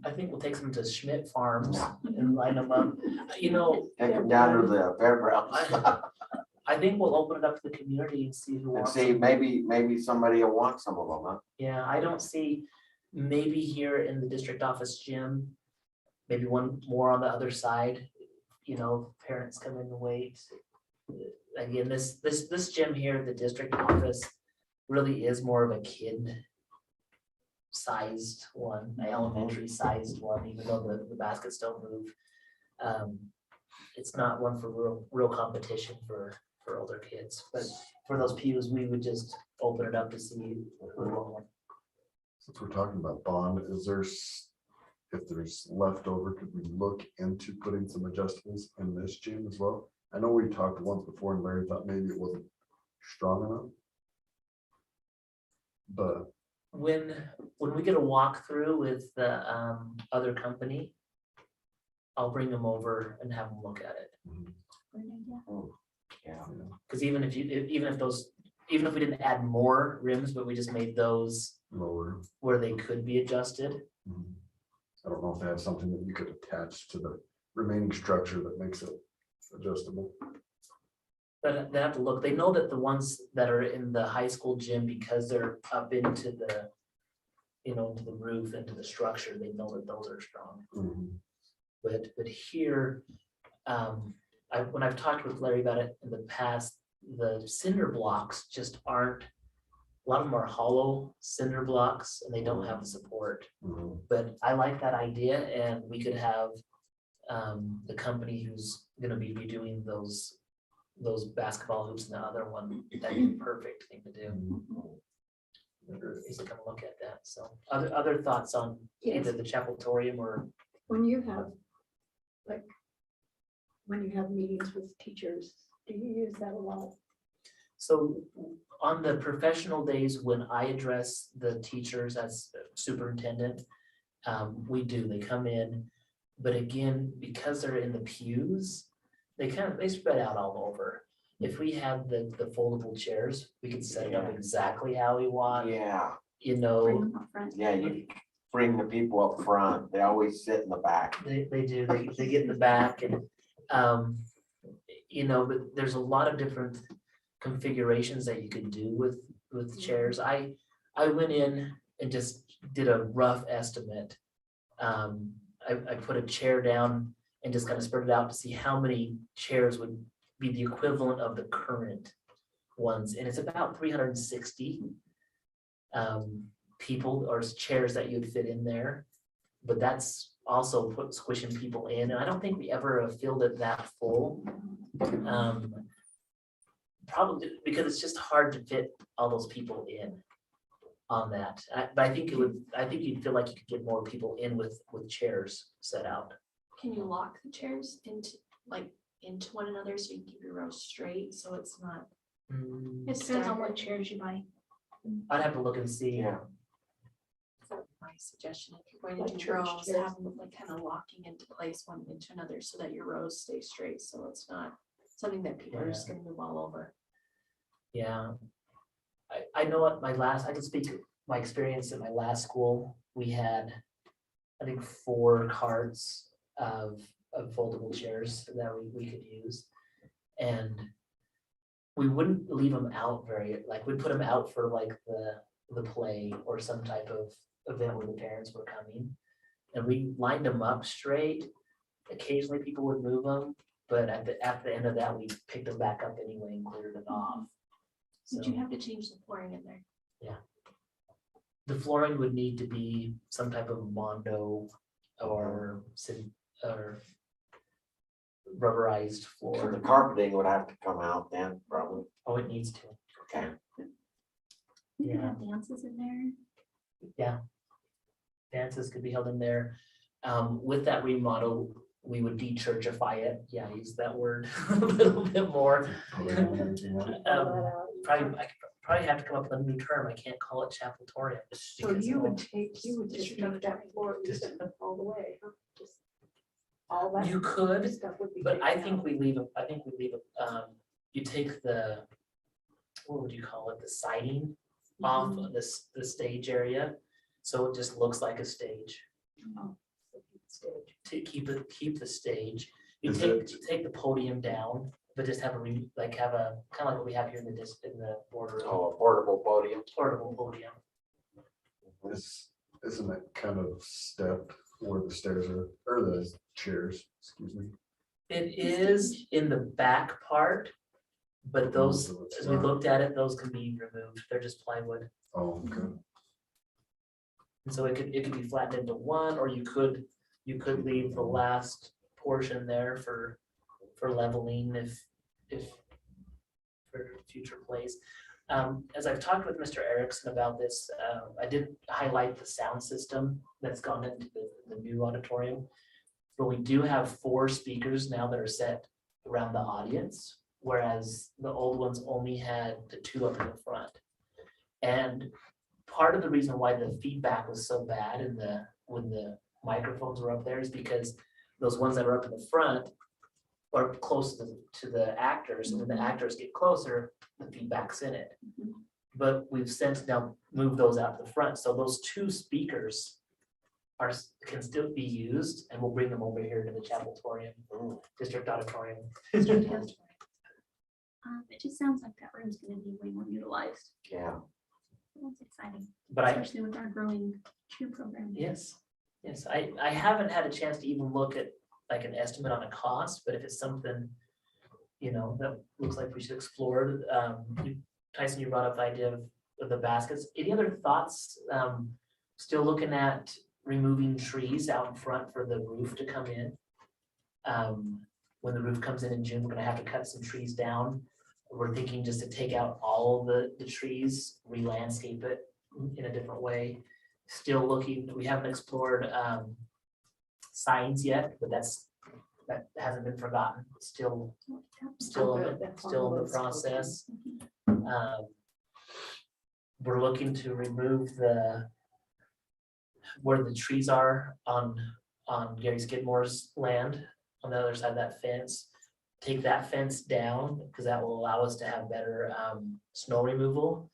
I think we'll take them to Schmidt Farms and line them up. You know, Take them down to the fairgrounds I think we'll open it up to the community and see who and wants see, them. maybe somebody will want some of them, huh? Yeah, I don't see, maybe here in the district office gym, maybe one more on the other side, you know, parents come in and wait. Again, this gym here at the district office really is more of a kid sized one, an elementary sized one, even though the baskets don't move. It's not one for real competition for older kids, but for those pews, we would just open it up to see who would want one. Since we're talking about bond, if there's leftover, could we look into putting some adjustables in this gym as well? I know we talked once before and Larry thought maybe it wasn't strong enough. But When we get a walkthrough with the other company, I'll bring them over and have them look at it. Yeah. Because even if we didn't add more rims, but we just made those lower. where they could be adjusted. I don't know if they have something that you could attach to the remaining structure that makes it adjustable. But they have to look, they know that the ones that are in the high school gym, because they're up into the, into the roof, into the structure, they know that those are strong. But here, when I've talked with Larry about it in the past, the cinder blocks just aren't, a lot of them are hollow cinder blocks and they don't have the support. But I like that idea, and we could have the company who's gonna be redoing those basketball hoops and the other one, that'd be the perfect thing to do. Is to come look at that. So other thoughts on either the Chapeltorium or When you have, when you have meetings with teachers, do you use that a lot? so on the professional days when I address the teachers as superintendent, we do, they come in, but again, because they're in the pews, they spread out all over. If we have the foldable chairs, we can set it up exactly how we want, Yeah, Bring them up front. yeah, you bring the people up front, they always sit in the back. They do, they get in the back and, but there's a lot of different configurations that you could do with chairs. I went in and just did a rough estimate. I put a chair down and just kind of spread it out to see how many chairs would be the equivalent of the current ones. And it's about 360 people or chairs that you'd fit in there. But that's also squishing people in. And I don't think we ever filled it that full. Probably because it's just hard to fit all those people in on that. But I think you'd feel like you could get more people in with chairs set out. Can you lock the chairs into one another so you can keep your rows straight, so it's not? It depends on what chairs you buy. I'd have to look and see. Yeah. My suggestion, if you're going to Like do church rows, chairs. have them kind of locking into place one into another so that your rows stay straight, so it's not something that people are just gonna move all over. Yeah. I know at I can speak to my experience at my last school. We had, I think, 4 carts of foldable chairs that we could use. And we wouldn't leave them out we'd put them out for the play or some type of event where the parents were coming. And we lined them up straight. Occasionally people would move them, but at the end of that, we picked them back up anyway and cleared it off. Would you have to change the flooring in there? The flooring would need to be some type of Mondo or rubberized So floor. the carpeting would have to come out then, probably. Oh, it needs to. Okay. We could Yeah. have dances in there. Yeah. Dances could be held in there. With that remodel, we would de-churchify it. Yeah, use that word a little bit more. I probably have to come up with a new term. I can't call it Chapeltorium. So you would just take that floor, you set it all the way, huh? Just All that You could, stuff would be. but taken I out. think we leave, you take the, what would you call it, the siding off of this, the stage area. So it just looks like a stage. To keep the stage. You Is take the podium down, but just have a, have a, kind of like what we have here in the border, Oh, a portable podium. portable podium. Isn't it kind of stepped where the stairs are, or the chairs, excuse me? It is in the back part, but those, Most of it's as we not. looked at it, those can be removed. They're just plywood. Oh, okay. And so it could be flattened into one, or you could leave the last portion there for leveling if for future plays. As I've talked with Mr. Erickson about this, I did highlight the sound system that's gone into the new auditorium. But we do have 4 speakers now that are set around the audience, whereas the old ones only had the 2 up in the front. And part of the reason why the feedback was so bad when the microphones were up there is because those ones that are up in the front are close to the actors, and when the actors get closer, the feedback's in it. But we've since now moved those out to the front, so those 2 speakers can still be used, and we'll bring them over here to the Chapeltorium, District Auditorium. It just sounds like that room's gonna be way more utilized. Yeah. That's exciting, But I, especially with our growing cheer program. yes, I haven't had a chance to even look at like an estimate on a cost, but if it's something, that looks like we should explore. Tyson, you brought up the idea of the baskets. Any other thoughts? Still looking at removing trees out in front for the roof to come in. When the roof comes in June, we're gonna have to cut some trees down. We're thinking just to take out all the trees, re-landscape it in a different way. Still looking, we haven't explored signs yet, but that hasn't been forgotten. It's still in the process. We're looking to remove where the trees are on Gary Skidmore's land on the other side of that fence. Take that fence down because that will allow us to have better snow removal.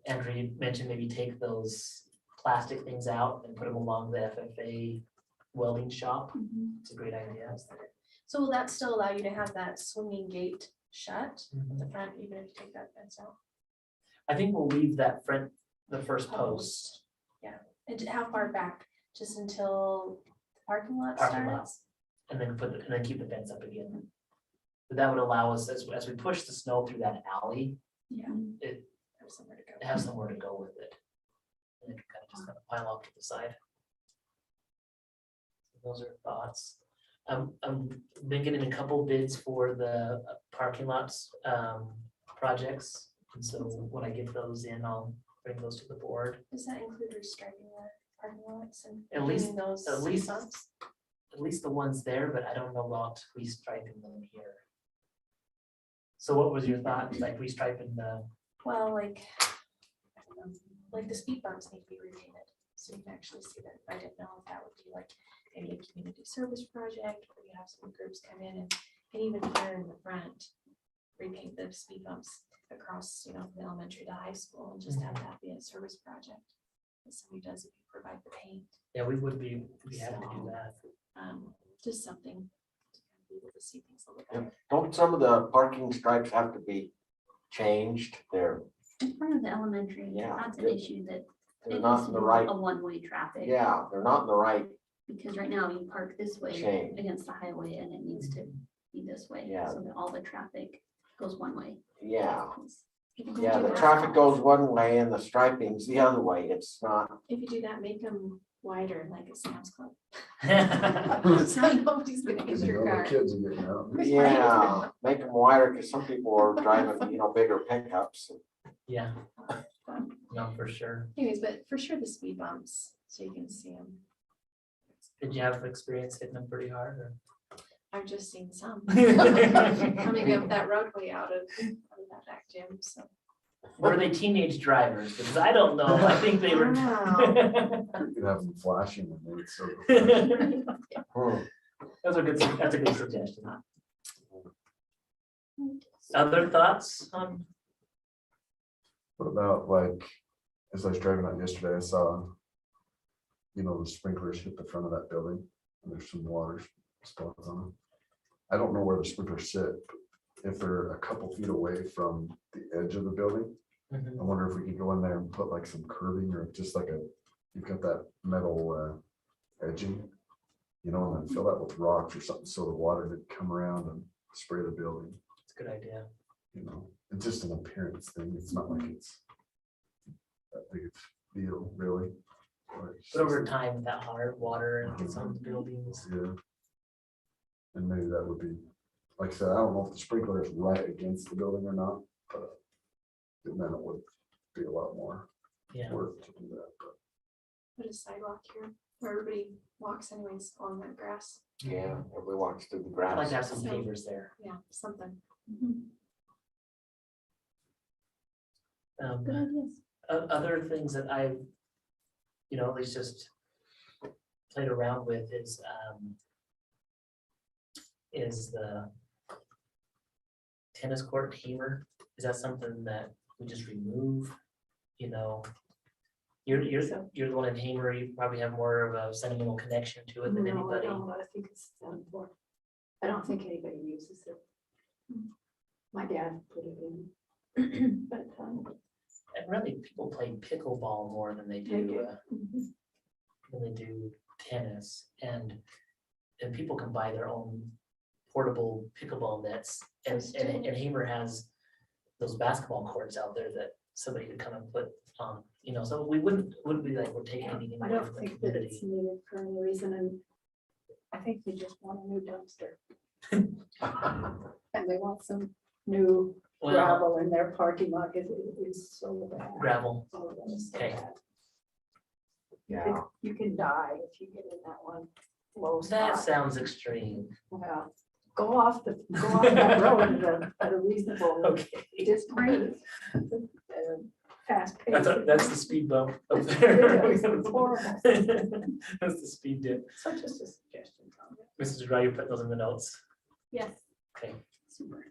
Andrew, you mentioned maybe take those plastic things out and put them along the FFA welding shop. It's a great idea. So will that still allow you to have that swinging gate shut at the front, even if you take that fence out? I think we'll leave that the first post. And how far back? Just until the parking lot Parking starts? lots, and then keep the fence up again. But that would allow us, as we push the snow through that alley, Yeah. it Have somewhere to go. have somewhere to go with it. And it can just pile off to the side. Those are thoughts. I'm been getting a couple bids for the parking lots projects. And so when I get those in, I'll bring those to the board. Does that include restriping the parking lots and At least- doing those at least- speed bumps? At least the ones there, but I don't know about restriping them here. So what was your thought, like restriping the? Well, like the speed bumps need to be repainted, so you can actually see that. I didn't know if that would be like maybe a community service project, where you have some groups come in and even here in the front, repaint the speed bumps across, from the elementary to high school, and just have that be a service project. That somebody does if you provide the paint, Yeah, we would be happy to do that. just something to kind of be able to see things a little Yeah. better. Don't some of the parking stripes have to be changed? In front of the elementary, Yeah, that's an good. issue that They're it not needs in to the be right, a one-way traffic. yeah, they're not in the right Because right now you park this way chain. against the highway and it needs to be this way. Yeah. So that all the traffic goes one way. Yeah, If you yeah, do the that- traffic goes one way and the striping's the other way. It's not. If you do that, make them wider, like a Sam's Club. Yeah, So nobody's gonna Because get you your know the car. kids are getting out. Yeah, make them wider because some people are driving, bigger pickups. no, for sure. Anyways, but for sure the speed bumps, so you can see them. Did you have experience hitting them pretty hard or? I've just seen some Were coming up that roadway out of that back gym, so. they teenage drivers? Because I don't know. I think they were. You can have them flashing and then it's sort of. Hmm. That's a good suggestion. Other thoughts on? What about like, as I was driving out yesterday, I saw, the sprinklers hit the front of that building and there's some water spots on them. I don't know where the sprinklers sit, but if they're a couple feet away from the edge of the building, I wonder if we could go in there and put like some curbing or just like you've got that metal edging, and then fill that with rocks or something so the water didn't come around and spray the building. It's a good idea. It's just an appearance thing. It's not like it's that big a deal, really. But over time, with that hard water and gets on the buildings. Yeah. And maybe that would be, like I said, I don't know if the sprinkler is right against the building or not, but then it would be a lot more Yeah. work to do that. But Put a sidewalk here where everybody walks anyways on that grass. Yeah, everybody walks through the I'd like grass. to have some pavers there. Yeah, something. Good ideas. Other things that I've, at least just played around with is the tennis court tamer. Is that something that we just remove? You're the one in Hamer, you probably have more of a sentimental connection to it than No, I anybody. don't. I think it's done for. I don't think anybody uses it. My dad put it in. But And really, people play pickleball more than they they do do. tennis, and people can buy their own portable pickleball nets, and Hamer has those basketball courts out there that somebody could come and put on, so we wouldn't be like we're taking anything I away don't from the think that community. it's needed for any reason, and I think they just want a new dumpster. And they want some new Well, gravel in their parking lot, because it is so bad. gravel, Oh, that is so Okay. bad. Yeah, You can die if you get in that one low that spot. sounds extreme. Well, go off that road at a reasonable Okay, distance. Fast pace. that's the speed bump up It there. is, it's horrible. That's the speed dip. So just a suggestion, Tom. Mrs. Dry, you put those in the notes. Yes, Okay. super.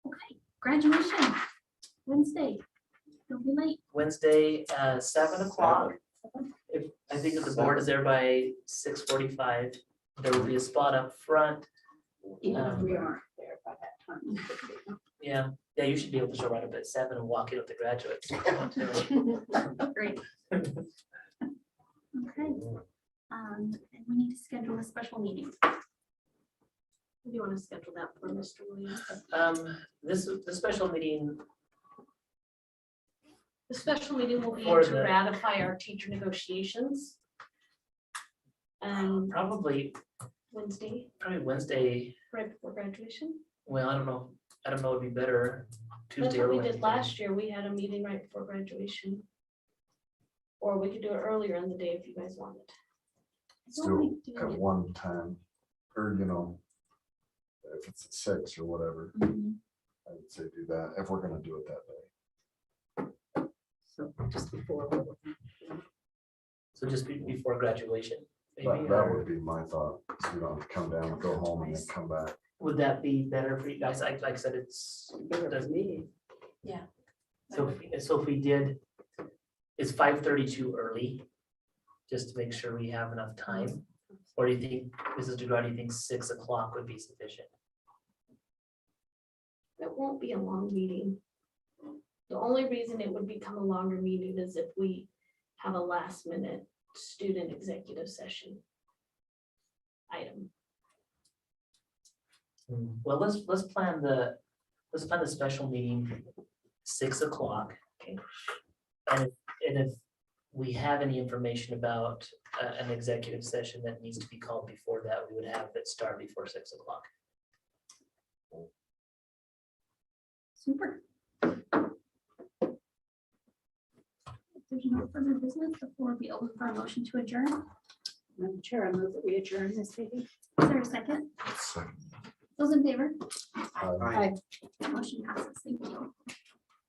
Okay, graduation, Wednesday. Don't be late. Wednesday, 7 o'clock. I think if the board is there by 6:45, there will be a spot up front. Even if we aren't there by that time. we could be. Yeah, you should be able to show right up at 7 and walk in with the graduates. Great. Okay. And we need to schedule a special meeting. Do you want to schedule that for Mr. Williams? The special meeting, The special meeting will be For to the- ratify our teacher negotiations. And probably Wednesday, Wednesday. right before graduation. Well, I don't know. It'd be better That's Tuesday what or we Wednesday. did last year. We had a meeting right before graduation. Or we could do it earlier in the day if you guys wanted. Still at one time, or if it's at 6 or whatever, Mhm. I would say do that, if we're gonna do it that day. So just before. So just before graduation, maybe, That or would be my thought, so we don't have to come down, go home and then come back. would that be better for you guys? Like I said, it's. Meeting. So if we did, is 5:30 too early? Just to make sure we have enough time? Or do you think, Mrs. DeGraw, do you think 6 o'clock would be sufficient? It won't be a long meeting. The only reason it would become a longer meeting is if we have a last minute student executive session item. Well, let's plan the special meeting 6 o'clock. Okay. And if we have any information about an executive session that needs to be called before that, we would have it start before 6 o'clock. Super. If there's no further business, before we open for a motion to adjourn, Madam Chair, I move that we adjourn this meeting. is there a second? Those in favor? Uh, Aye. Motion passes. Thank you.